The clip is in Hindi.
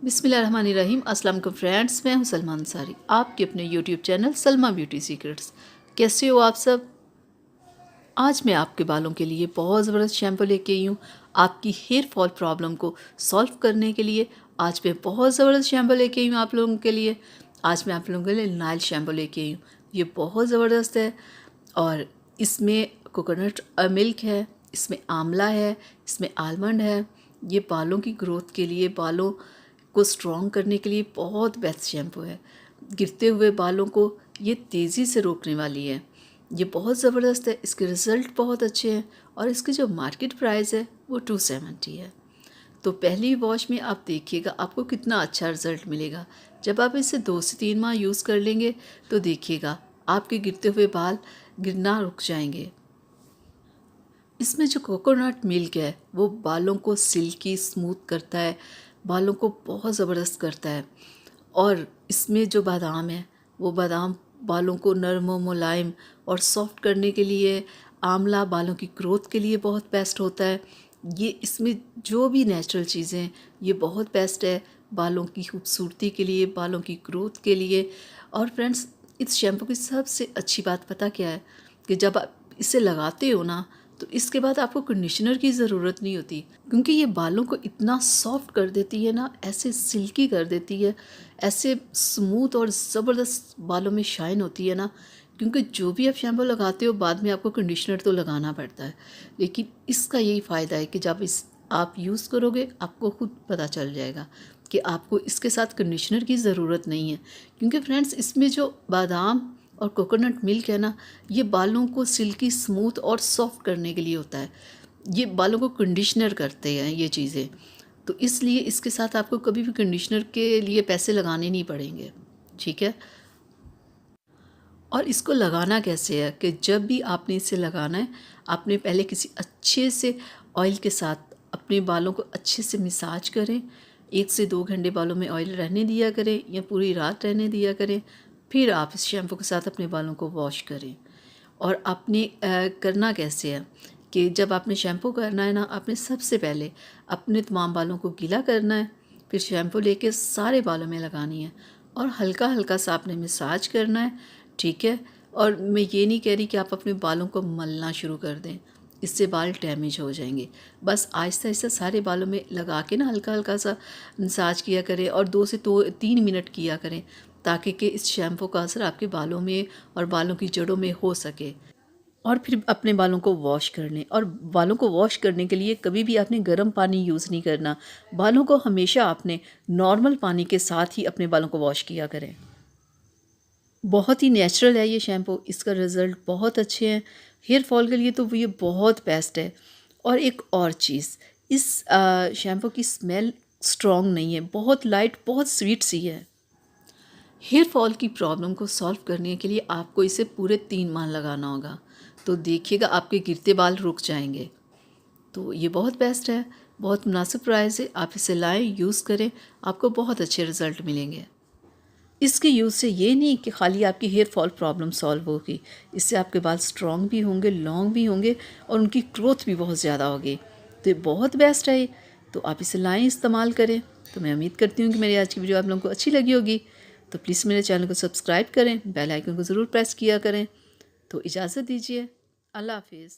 बिस्मिल्लाहिर्रहमानिर्रहीम। अस्सलाम वालेकुम फ्रेंड्स, मैं हूं सलमा अंसारी, आपके अपने YouTube channel Salma beauty secrets. कैसे हो आप सब? आज मैं आपके बालों के लिए बहुत ज़बरदस्त शैम्पू लेके आई हूँ आपकी हेयर फॉल प्रॉब्लम को सॉल्व करने के लिए। आज मैं बहुत ज़बरदस्त शैम्पू लेके आई हूँ आप लोगों के लिए। आज मैं आप लोगों के लिए नाइल शैम्पू लेके आई हूँ। ये बहुत ज़बरदस्त है और इसमें कोकोनट मिल्क है, इसमें आंवला है, इसमें आलमंड है। ये बालों की ग्रोथ के लिए, बालों को स्ट्रॉन्ग करने के लिए बहुत बेस्ट शैम्पू है। गिरते हुए बालों को ये तेज़ी से रोकने वाली है। ये बहुत ज़बरदस्त है, इसके रिज़ल्ट बहुत अच्छे हैं और इसकी जो मार्केट प्राइस है वो 270 है। तो पहली वॉश में आप देखिएगा आपको कितना अच्छा रिज़ल्ट मिलेगा। जब आप इसे 2 से 3 माह यूज़ कर लेंगे तो देखिएगा आपके गिरते हुए बाल गिरना रुक जाएंगे। इसमें जो कोकोनट मिल्क है वो बालों को सिल्की स्मूथ करता है, बालों को बहुत ज़बरदस्त करता है। और इसमें जो बादाम है वो बादाम बालों को नरम और मुलायम और सॉफ्ट करने के लिए, आंवला बालों की ग्रोथ के लिए बहुत बेस्ट होता है। ये इसमें जो भी नेचुरल चीज़ें हैं ये बहुत बेस्ट है बालों की खूबसूरती के लिए, बालों की ग्रोथ के लिए। और फ्रेंड्स, इस शैम्पू की सबसे अच्छी बात पता क्या है कि जब आप इसे लगाते हो ना तो इसके बाद आपको कंडीशनर की ज़रूरत नहीं होती, क्योंकि ये बालों को इतना सॉफ्ट कर देती है ना, ऐसे सिल्की कर देती है, ऐसे स्मूथ और ज़बरदस्त बालों में शाइन होती है ना। क्योंकि जो भी आप शैम्पू लगाते हो बाद में आपको कंडीशनर तो लगाना पड़ता है, लेकिन इसका यही फ़ायदा है कि जब इस आप यूज़ करोगे आपको खुद पता चल जाएगा कि आपको इसके साथ कंडीशनर की ज़रूरत नहीं है। क्योंकि फ्रेंड्स, इसमें जो बादाम और कोकोनट मिल्क है ना, ये बालों को सिल्की स्मूथ और सॉफ्ट करने के लिए होता है। ये बालों को कंडीशनर करते हैं ये चीज़ें, तो इसलिए इसके साथ आपको कभी भी कंडीशनर के लिए पैसे लगाने नहीं पड़ेंगे। ठीक है। और इसको लगाना कैसे है कि जब भी आपने इसे लगाना है, आपने पहले किसी अच्छे से ऑयल के साथ अपने बालों को अच्छे से मसाज करें। 1 से 2 घंटे बालों में ऑयल रहने दिया करें या पूरी रात रहने दिया करें। फिर आप इस शैम्पू के साथ अपने बालों को वॉश करें। और आपने करना कैसे है कि जब आपने शैम्पू करना है ना, आपने सबसे पहले अपने तमाम बालों को गीला करना है, फिर शैम्पू लेके सारे बालों में लगानी है और हल्का हल्का सा आपने मसाज करना है। ठीक है। और मैं ये नहीं कह रही कि आप अपने बालों को मलना शुरू कर दें, इससे बाल डैमेज हो जाएंगे। बस आहिस्ता आहिस्ता सारे बालों में लगा के ना हल्का हल्का सा मसाज किया करें और 2 से 3 मिनट किया करें, ताकि कि इस शैम्पू का असर आपके बालों में और बालों की जड़ों में हो सके। और फिर अपने बालों को वॉश कर लें। और बालों को वॉश करने के लिए कभी भी आपने गर्म पानी यूज़ नहीं करना। बालों को हमेशा आपने नॉर्मल पानी के साथ ही अपने बालों को वॉश किया करें। बहुत ही नेचुरल है ये शैम्पू, इसका रिज़ल्ट बहुत अच्छे हैं हेयर फॉल के लिए, तो ये बहुत बेस्ट है। और एक और चीज़, इस शैम्पू की स्मेल स्ट्रॉन्ग नहीं है, बहुत लाइट, बहुत स्वीट सी है। हेयर फॉल की प्रॉब्लम को सॉल्व करने के लिए आपको इसे पूरे 3 माह लगाना होगा, तो देखिएगा आपके गिरते बाल रुक जाएंगे। तो ये बहुत बेस्ट है, बहुत मुनासिब प्राइस है। आप इसे लाएं, यूज़ करें, आपको बहुत अच्छे रिज़ल्ट मिलेंगे। इसके यूज़ से ये नहीं कि खाली आपकी हेयर फॉल प्रॉब्लम सॉल्व होगी, इससे आपके बाल स्ट्रॉन्ग भी होंगे, लॉन्ग भी होंगे और उनकी ग्रोथ भी बहुत ज़्यादा होगी। तो ये बहुत बेस्ट है ये, तो आप इसे लाएं, इस्तेमाल करें। तो मैं उम्मीद करती हूँ कि मेरी आज की वीडियो आप लोगों को अच्छी लगी होगी। तो प्लीज़ मेरे चैनल को सब्सक्राइब करें, बेल आइकन को ज़रूर प्रेस किया करें। तो इजाज़त दीजिए, अल्लाह हाफिज़।